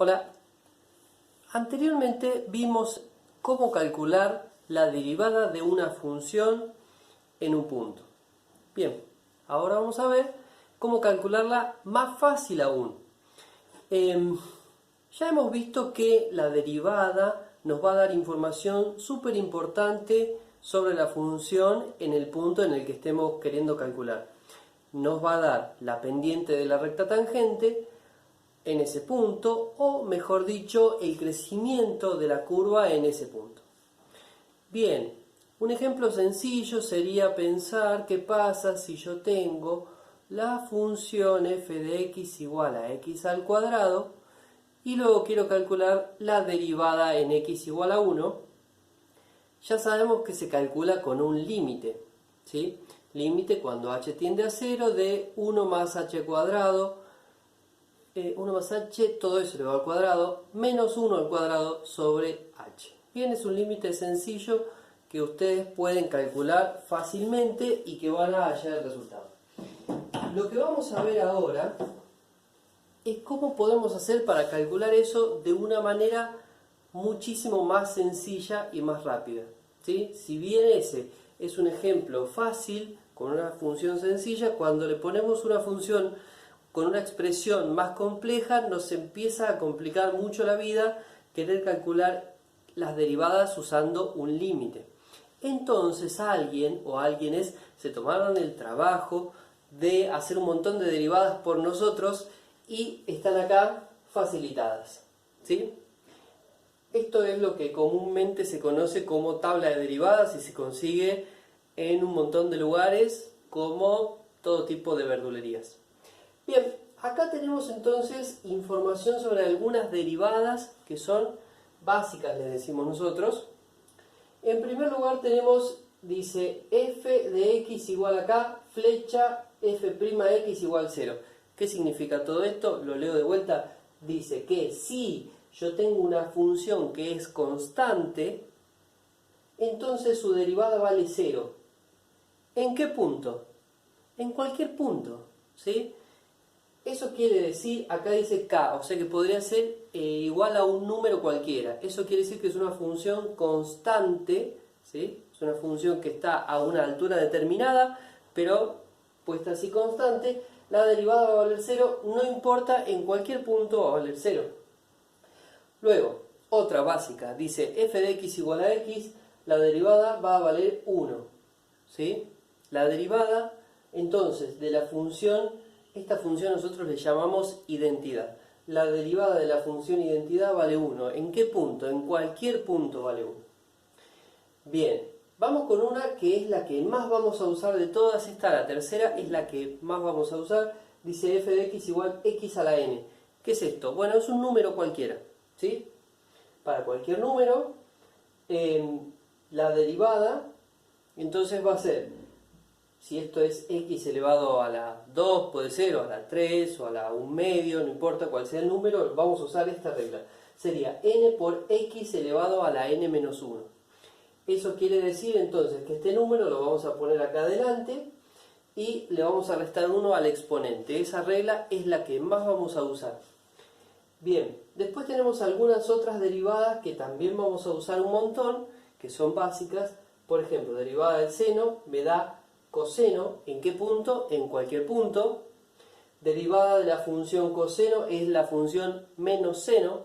Hola, anteriormente vimos cómo calcular la derivada de una función en un punto. Bien, ahora vamos a ver cómo calcularla más fácil aún. Ya hemos visto que la derivada nos va a dar información súper importante sobre la función en el punto en el que estemos queriendo calcular. Nos va a dar la pendiente de la recta tangente en ese punto, o mejor dicho, el crecimiento de la curva en ese punto. Bien, un ejemplo sencillo sería pensar qué pasa si yo tengo la función f de x igual a x al cuadrado y luego quiero calcular la derivada en x igual a 1. Ya sabemos que se calcula con un límite, ¿sí? Límite cuando h tiende a 0 de 1 más h cuadrado 1 más h, todo eso elevado al cuadrado, menos 1 al cuadrado sobre h. Bien, es un límite sencillo que ustedes pueden calcular fácilmente y que van a hallar el resultado. Lo que vamos a ver ahora es cómo podemos hacer para calcular eso de una manera muchísimo más sencilla y más rápida, ¿sí? Si bien ese es un ejemplo fácil con una función sencilla, cuando le ponemos una función con una expresión más compleja nos empieza a complicar mucho la vida querer calcular las derivadas usando un límite. Entonces alguien o alguienes se tomaron el trabajo de hacer un montón de derivadas por nosotros y están acá facilitadas, ¿sí? Esto es lo que comúnmente se conoce como tabla de derivadas y se consigue en un montón de lugares como todo tipo de verdulerías. Bien, acá tenemos entonces información sobre algunas derivadas que son básicas, le decimos nosotros. En primer lugar tenemos, dice, f de x igual a k, flecha f' igual 0. ¿Qué significa todo esto? Lo leo de vuelta. Dice que si yo tengo una función que es constante, entonces su derivada vale 0. ¿En qué punto? En cualquier punto, ¿sí? Eso quiere decir, acá dice k, o sea que podría ser igual a un número cualquiera. Eso quiere decir que es una función constante, ¿sí? Es una función que está a una altura determinada, pero puesta así constante. La derivada va a valer 0, no importa, en cualquier punto va a valer 0. Luego, otra básica, dice f de x igual a x, la derivada va a valer 1, ¿sí? La derivada, entonces, de la función, esta función nosotros le llamamos identidad. La derivada de la función identidad vale 1. ¿En qué punto? En cualquier punto vale 1. Bien, vamos con una que es la que más vamos a usar de todas. Esta, la tercera, es la que más vamos a usar. Dice f de x igual x a la n. ¿Qué es esto? Bueno, es un número cualquiera, ¿sí? Para cualquier número, la derivada, entonces va a ser, si esto es x elevado a la 2, puede ser, o a la 3, o a la 1 medio, no importa cuál sea el número, vamos a usar esta regla. Sería n por x elevado a la n menos 1. Eso quiere decir entonces que este número lo vamos a poner acá adelante y le vamos a restar 1 al exponente. Esa regla es la que más vamos a usar. Bien, después tenemos algunas otras derivadas que también vamos a usar un montón, que son básicas. Por ejemplo, derivada del seno me da coseno. ¿En qué punto? En cualquier punto. Derivada de la función coseno es la función menos seno.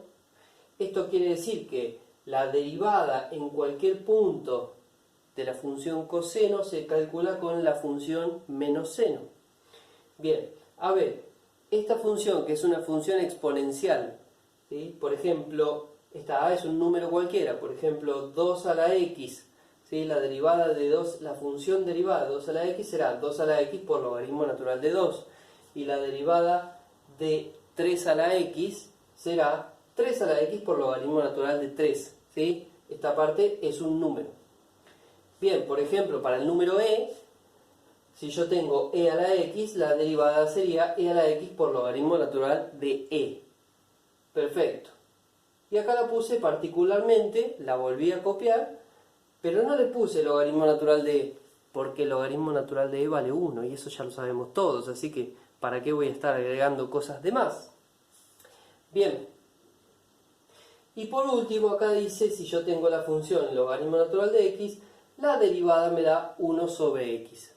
Esto quiere decir que la derivada en cualquier punto de la función coseno se calcula con la función menos seno. Bien, a ver, esta función que es una función exponencial, ¿sí? Por ejemplo, esta a es un número cualquiera, por ejemplo 2 a la x, ¿sí? La derivada de 2, la función derivada de 2 a la x será 2 a la x por logaritmo natural de 2, y la derivada de 3 a la x será 3 a la x por logaritmo natural de 3, ¿sí? Esta parte es un número. Bien, por ejemplo, para el número e, si yo tengo e a la x, la derivada sería e a la x por logaritmo natural de e. Perfecto. Y acá la puse particularmente, la volví a copiar, pero no le puse logaritmo natural de e, porque el logaritmo natural de e vale 1, y eso ya lo sabemos todos, así que ¿para qué voy a estar agregando cosas de más? Bien, Y por último, acá dice, si yo tengo la función logaritmo natural de x, la derivada me da 1 sobre x.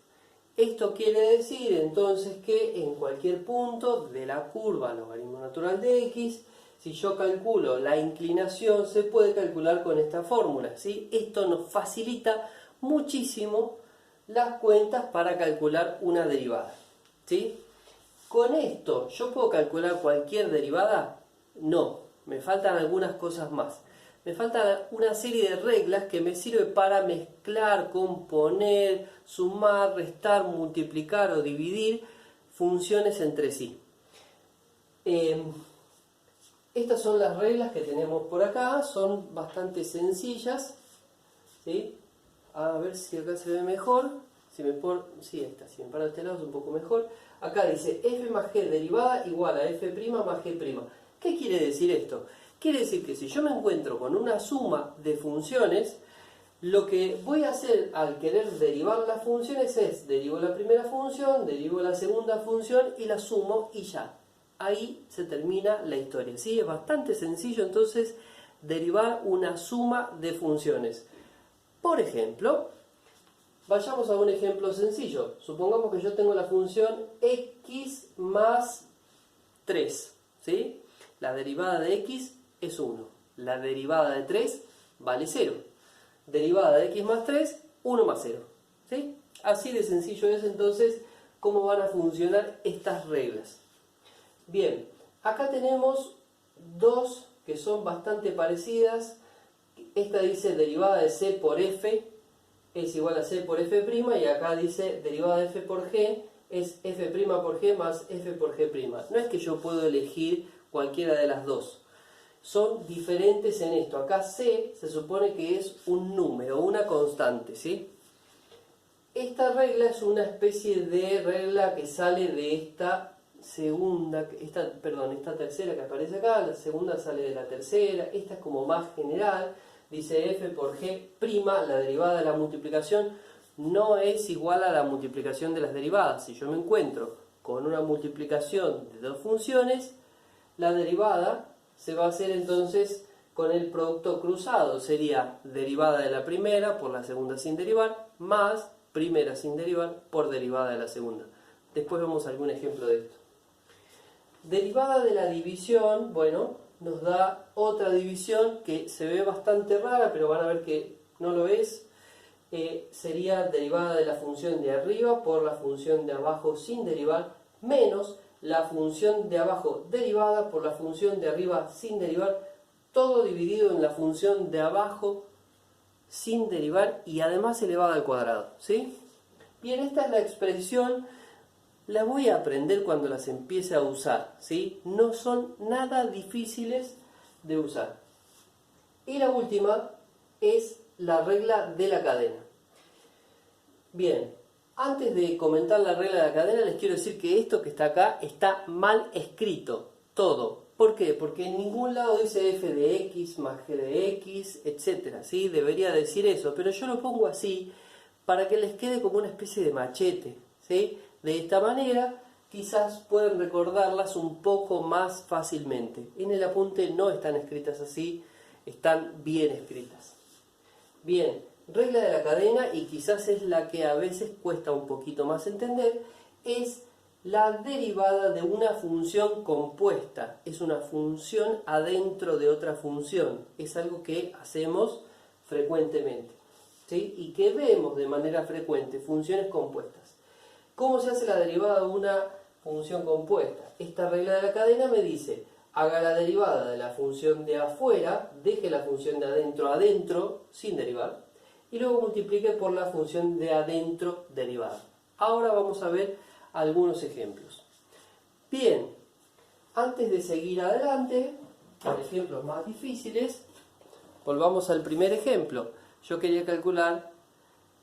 Esto quiere decir entonces que en cualquier punto de la curva logaritmo natural de x, si yo calculo la inclinación, se puede calcular con esta fórmula, ¿sí? Esto nos facilita muchísimo las cuentas para calcular una derivada, ¿sí? ¿Con esto yo puedo calcular cualquier derivada? No, me faltan algunas cosas más. Me falta una serie de reglas que me sirve para mezclar, componer, sumar, restar, multiplicar o dividir funciones entre sí. Estas son las reglas que tenemos por acá, son bastante sencillas, ¿sí? A ver si acá se ve mejor. Si me paro de este lado es un poco mejor. Acá dice f más g derivada igual a f' más g'. ¿Qué quiere decir esto? Quiere decir que si yo me encuentro con una suma de funciones, lo que voy a hacer al querer derivar las funciones es derivo la primera función, derivo la segunda función y la sumo y ya. Ahí se termina la historia, ¿sí? Es bastante sencillo entonces derivar una suma de funciones. Por ejemplo, vayamos a un ejemplo sencillo. Supongamos que yo tengo la función x más 3, ¿sí? La derivada de x es 1. La derivada de 3 vale 0. Derivada de x más 3, 1 más 0. ¿Sí? Así de sencillo es entonces cómo van a funcionar estas reglas. Bien, acá tenemos dos que son bastante parecidas. Esta dice derivada de c por f es igual a c por f', y acá dice derivada de f por g es f' por g más f por g'. No es que yo puedo elegir cualquiera de las dos. Son diferentes en esto. Acá c se supone que es un número, una constante, ¿sí? Esta regla es una especie de regla que sale de esta tercera que aparece acá. La segunda sale de la tercera. Esta es como más general. Dice f por g', la derivada de la multiplicación no es igual a la multiplicación de las derivadas. Si yo me encuentro con una multiplicación de dos funciones, la derivada se va a hacer entonces con el producto cruzado. Sería derivada de la primera por la segunda sin derivar, más primera sin derivar por derivada de la segunda. Después vemos algún ejemplo de esto. Derivada de la división, bueno, nos da otra división que se ve bastante rara, pero van a ver que no lo es. Sería derivada de la función de arriba por la función de abajo sin derivar, menos la función de abajo derivada por la función de arriba sin derivar, todo dividido en la función de abajo sin derivar y además elevada al cuadrado, ¿sí? Bien, esta es la expresión, la voy a aprender cuando las empiece a usar, ¿sí? No son nada difíciles de usar. Y la última es la regla de la cadena. Bien, antes de comentar la regla de la cadena, les quiero decir que esto que está acá está mal escrito, todo. ¿Por qué? Porque en ningún lado dice f de x más g de x, etc. ¿Sí? Debería decir eso, pero yo lo pongo así para que les quede como una especie de machete, ¿sí? De esta manera, quizás pueden recordarlas un poco más fácilmente. En el apunte no están escritas así, están bien escritas. Bien, regla de la cadena, y quizás es la que a veces cuesta un poquito más entender, es la derivada de una función compuesta. Es una función adentro de otra función. Es algo que hacemos frecuentemente, ¿sí? Y que vemos de manera frecuente, funciones compuestas. ¿Cómo se hace la derivada de una función compuesta? Esta regla de la cadena me dice, haga la derivada de la función de afuera, deje la función de adentro adentro, sin derivar, y luego multiplique por la función de adentro derivada. Ahora vamos a ver algunos ejemplos. Bien, antes de seguir adelante, con ejemplos más difíciles, volvamos al primer ejemplo. Yo quería calcular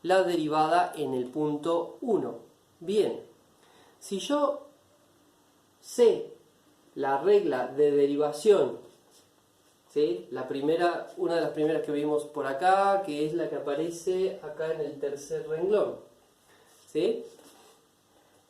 la derivada en el punto 1. Bien, si yo sé la regla de derivación, ¿sí? Una de las primeras que vimos por acá, que es la que aparece acá en el tercer renglón, ¿sí?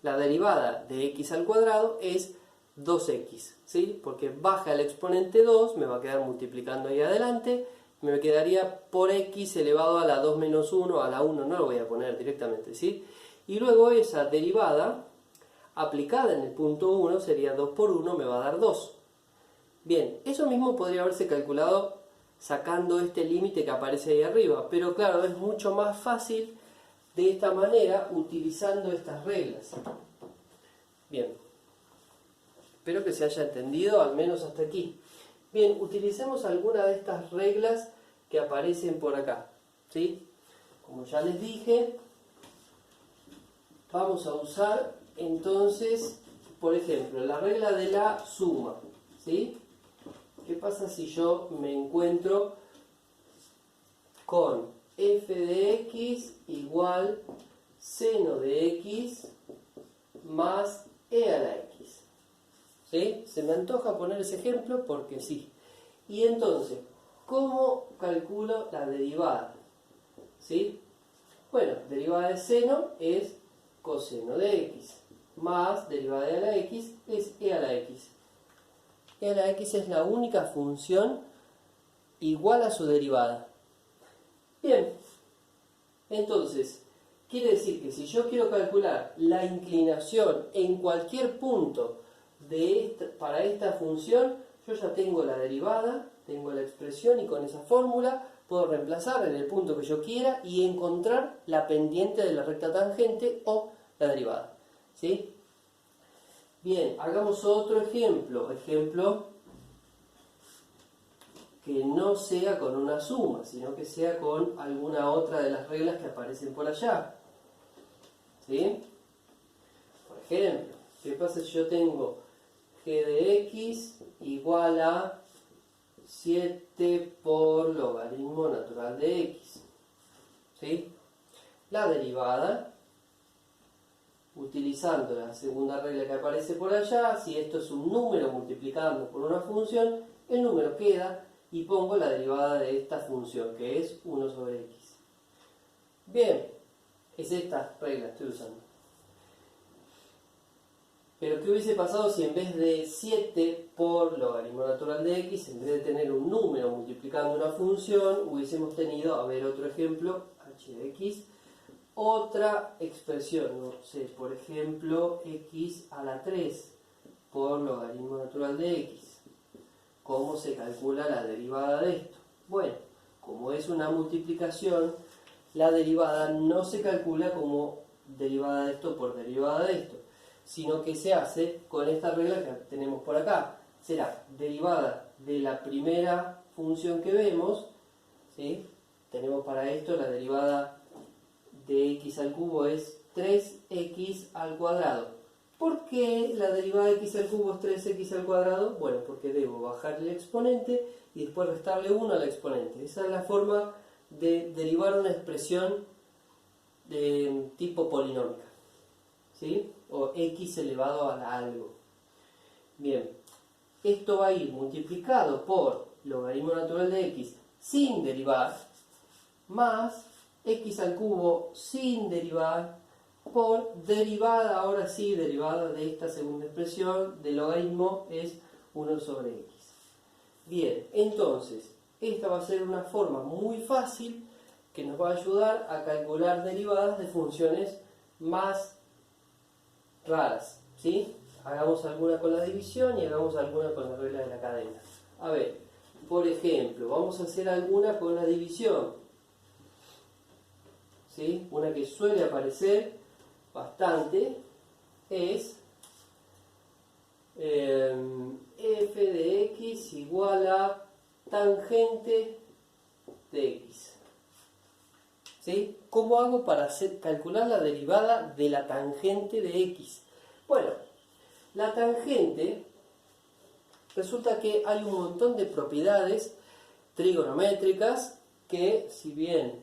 La derivada de x al cuadrado es 2x, ¿sí? Porque baja el exponente 2, me va a quedar multiplicando ahí adelante, me quedaría por x elevado a la 2 menos 1, a la 1 no lo voy a poner directamente, ¿sí? Y luego esa derivada aplicada en el punto 1 sería 2 por 1, me va a dar 2. Bien, eso mismo podría haberse calculado sacando este límite que aparece ahí arriba, pero claro, es mucho más fácil de esta manera utilizando estas reglas. Bien, espero que se haya entendido al menos hasta aquí. Bien, utilicemos alguna de estas reglas que aparecen por acá, ¿sí? Como ya les dije, vamos a usar entonces, por ejemplo, la regla de la suma, ¿sí? ¿Qué pasa si yo me encuentro con f de x igual seno de x más e a la x? ¿Sí? Se me antoja poner ese ejemplo porque sí. Y entonces, ¿cómo calculo la derivada? ¿Sí? Bueno, derivada de seno es coseno de x, más derivada de a la x es e a la x. E a la x es la única función igual a su derivada. Bien, entonces, quiere decir que si yo quiero calcular la inclinación en cualquier punto para esta función, yo ya tengo la derivada, tengo la expresión y con esa fórmula puedo reemplazar en el punto que yo quiera y encontrar la pendiente de la recta tangente o la derivada. ¿Sí? Bien, hagamos otro ejemplo. Ejemplo que no sea con una suma, sino que sea con alguna otra de las reglas que aparecen por allá. ¿Sí? Por ejemplo, ¿qué pasa si yo tengo g de x igual a 7 por logaritmo natural de x? ¿Sí? La derivada, utilizando la segunda regla que aparece por allá, si esto es un número multiplicando por una función, el número queda y pongo la derivada de esta función, que es 1 sobre x. Bien, es esta regla que estoy usando. Pero ¿qué hubiese pasado si en vez de 7 por logaritmo natural de x, en vez de tener un número multiplicando una función, hubiésemos tenido, a ver otro ejemplo, h de x, otra expresión, no sé, por ejemplo, x a la 3 por logaritmo natural de x. ¿Cómo se calcula la derivada de esto? Bueno, como es una multiplicación, la derivada no se calcula como derivada de esto por derivada de esto, sino que se hace con esta regla que tenemos por acá. Será derivada de la primera función que vemos, ¿sí? Tenemos para esto la derivada de x al cubo es 3x al cuadrado. ¿Por qué la derivada de x al cubo es 3x al cuadrado? Bueno, porque debo bajar el exponente y después restarle 1 al exponente. Esa es la forma de derivar una expresión de tipo polinómica, ¿sí? O x elevado a la algo. Bien, esto va a ir multiplicado por logaritmo natural de x sin derivar, más x al cubo sin derivar, por derivada, ahora sí, derivada de esta segunda expresión de logaritmo es 1 sobre x. Bien, entonces, esta va a ser una forma muy fácil que nos va a ayudar a calcular derivadas de funciones más raras, ¿sí? Hagamos alguna con la división y hagamos alguna con la regla de la cadena. A ver, por ejemplo, vamos a hacer alguna con la división, ¿sí? Una que suele aparecer bastante es f de x igual a tangente de x. ¿Sí? ¿Cómo hago para calcular la derivada de la tangente de x? Bueno, la tangente, resulta que hay un montón de propiedades trigonométricas que, si bien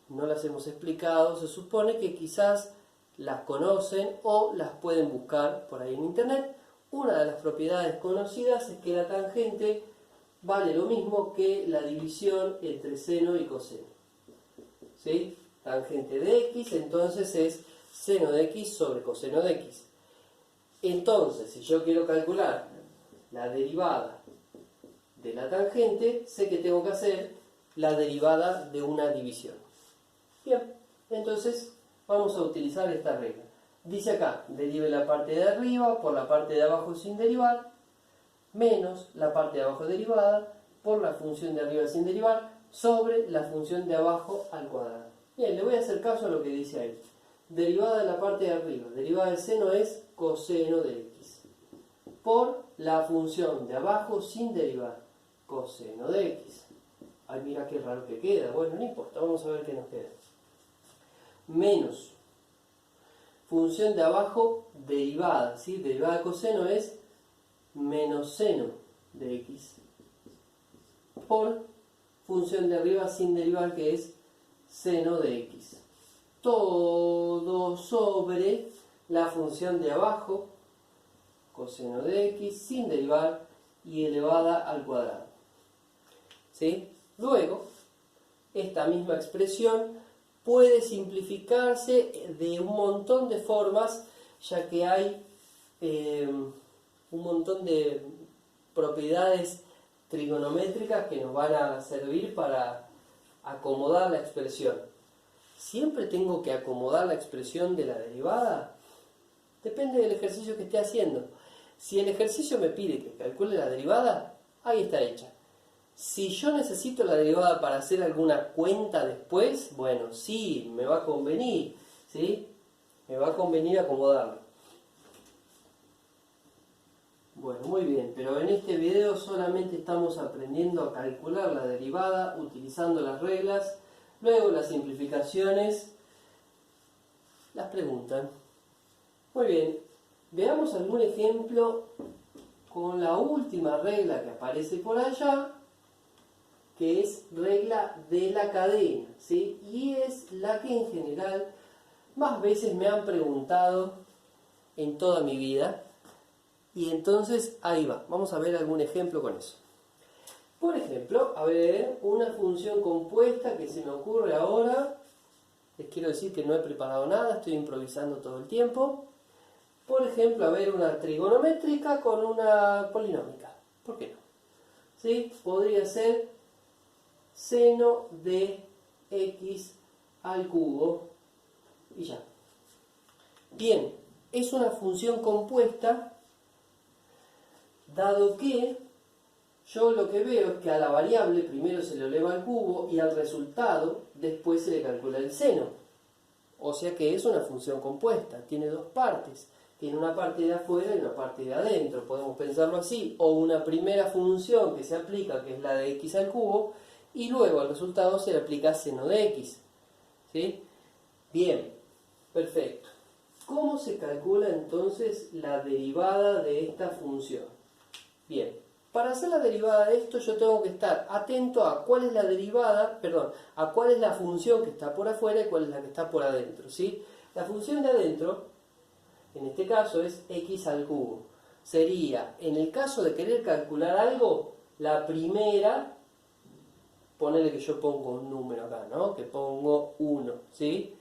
no las hemos explicado, se supone que quizás las conocen o las pueden buscar por ahí en internet. Una de las propiedades conocidas es que la tangente vale lo mismo que la división entre seno y coseno. ¿Sí? Tangente de x entonces es seno de x sobre coseno de x. Entonces, si yo quiero calcular la derivada de la tangente, sé que tengo que hacer la derivada de una división. Bien, entonces vamos a utilizar esta regla. Dice acá, derive la parte de arriba por la parte de abajo sin derivar, menos la parte de abajo derivada por la función de arriba sin derivar, sobre la función de abajo al cuadrado. Bien, le voy a hacer caso a lo que dice ahí. Derivada de la parte de arriba, derivada del seno es coseno de x. Por la función de abajo sin derivar, coseno de x. Ay, mira qué raro que queda. Bueno, no importa, vamos a ver qué nos queda. Menos función de abajo derivada, ¿sí? Derivada de coseno es menos seno de x. Por función de arriba sin derivar, que es seno de x. Todo sobre la función de abajo, coseno de x, sin derivar y elevada al cuadrado. ¿Sí? Luego, esta misma expresión puede simplificarse de un montón de formas, ya que hay un montón de propiedades trigonométricas que nos van a servir para acomodar la expresión. ¿Siempre tengo que acomodar la expresión de la derivada? Depende del ejercicio que esté haciendo. Si el ejercicio me pide que calcule la derivada, ahí está hecha. Si yo necesito la derivada para hacer alguna cuenta después, bueno, sí, me va a convenir, ¿sí? Me va a convenir acomodarlo. Bueno, muy bien, pero en este video solamente estamos aprendiendo a calcular la derivada utilizando las reglas. Luego las simplificaciones las preguntan. Muy bien, veamos algún ejemplo con la última regla que aparece por allá, que es regla de la cadena, ¿sí? Y es la que en general más veces me han preguntado en toda mi vida. Y entonces ahí va, vamos a ver algún ejemplo con eso. Por ejemplo, a ver, una función compuesta que se me ocurre ahora. Les quiero decir que no he preparado nada, estoy improvisando todo el tiempo. Por ejemplo, a ver, una trigonométrica con una polinómica. ¿Por qué no? ¿Sí? Podría ser seno de x al cubo y ya. Bien, es una función compuesta, dado que yo lo que veo es que a la variable primero se le eleva al cubo y al resultado después se le calcula el seno. O sea que es una función compuesta, tiene dos partes. Tiene una parte de afuera y una parte de adentro, podemos pensarlo así. O una primera función que se aplica, que es la de x al cubo, y luego al resultado se le aplica seno de x. ¿Sí? Bien, perfecto. ¿Cómo se calcula entonces la derivada de esta función? Bien. Para hacer la derivada de esto yo tengo que estar atento a cuál es la derivada, a cuál es la función que está por afuera y cuál es la que está por adentro, ¿sí? La función de adentro, en este caso, es x al cubo. Sería, en el caso de querer calcular algo, la primera, ponele que yo pongo un número acá, ¿no? Que pongo 1, ¿sí?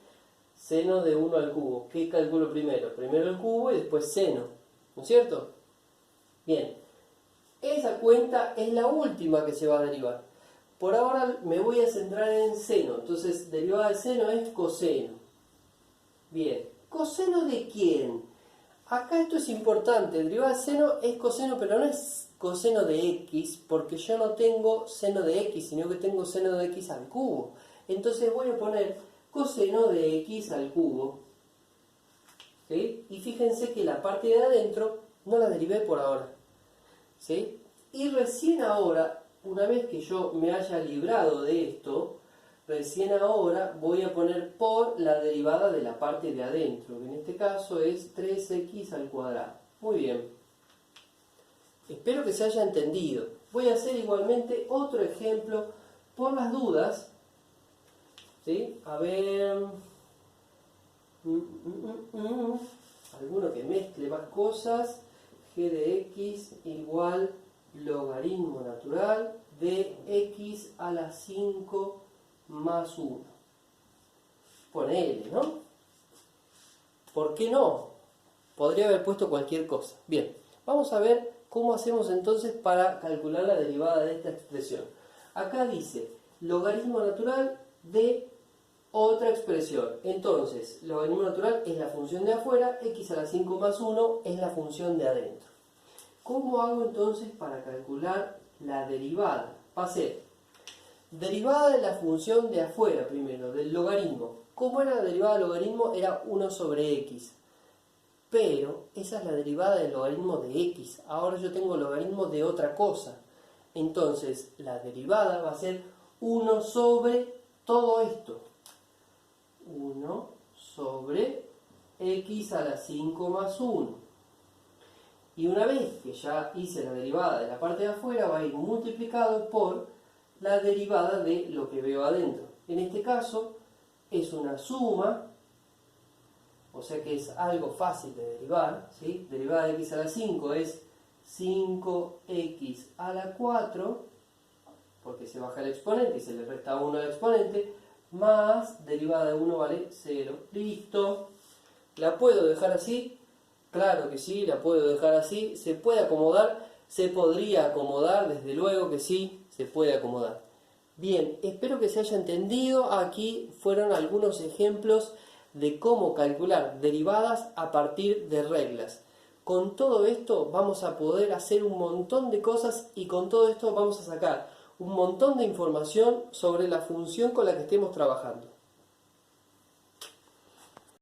Seno de 1 al cubo. ¿Qué calculo primero? Primero el cubo y después seno, ¿no es cierto? Bien. Esa cuenta es la última que se va a derivar. Por ahora me voy a centrar en seno. Entonces, derivada del seno es coseno. Bien. ¿Coseno de quién? Acá esto es importante. Derivada del seno es coseno, pero no es coseno de x, porque yo no tengo seno de x, sino que tengo seno de x al cubo. Entonces voy a poner coseno de x al cubo. ¿Sí? Y fíjense que la parte de adentro no la derivé por ahora. ¿Sí? Y recién ahora, una vez que yo me haya librado de esto, recién ahora voy a poner por la derivada de la parte de adentro, que en este caso es 3x al cuadrado. Muy bien. Espero que se haya entendido. Voy a hacer igualmente otro ejemplo por las dudas. ¿Sí? A ver... alguno que mezcle más cosas. G de x igual logaritmo natural de x a la 5 más 1. Ponele, ¿no? ¿Por qué no? Podría haber puesto cualquier cosa. Bien, vamos a ver cómo hacemos entonces para calcular la derivada de esta expresión. Acá dice logaritmo natural de otra expresión. Entonces, logaritmo natural es la función de afuera, x a la 5 más 1 es la función de adentro. ¿Cómo hago entonces para calcular la derivada? Va a ser derivada de la función de afuera primero, del logaritmo. ¿Cómo era la derivada del logaritmo? Era 1 sobre x. Pero esa es la derivada del logaritmo de x. Ahora yo tengo logaritmo de otra cosa. Entonces, la derivada va a ser 1 sobre todo esto. 1 sobre x a la 5 más 1. Y una vez que ya hice la derivada de la parte de afuera, va a ir multiplicado por la derivada de lo que veo adentro. En este caso es una suma, o sea que es algo fácil de derivar, ¿sí? Derivada de x a la 5 es 5x a la 4, porque se baja el exponente y se le resta 1 al exponente, más derivada de 1 vale 0. Listo. ¿La puedo dejar así? Claro que sí, la puedo dejar así. ¿Se puede acomodar? Se podría acomodar, desde luego que sí, se puede acomodar. Bien, espero que se haya entendido. Aquí fueron algunos ejemplos de cómo calcular derivadas a partir de reglas. Con todo esto vamos a poder hacer un montón de cosas y con todo esto vamos a sacar un montón de información sobre la función con la que estemos trabajando.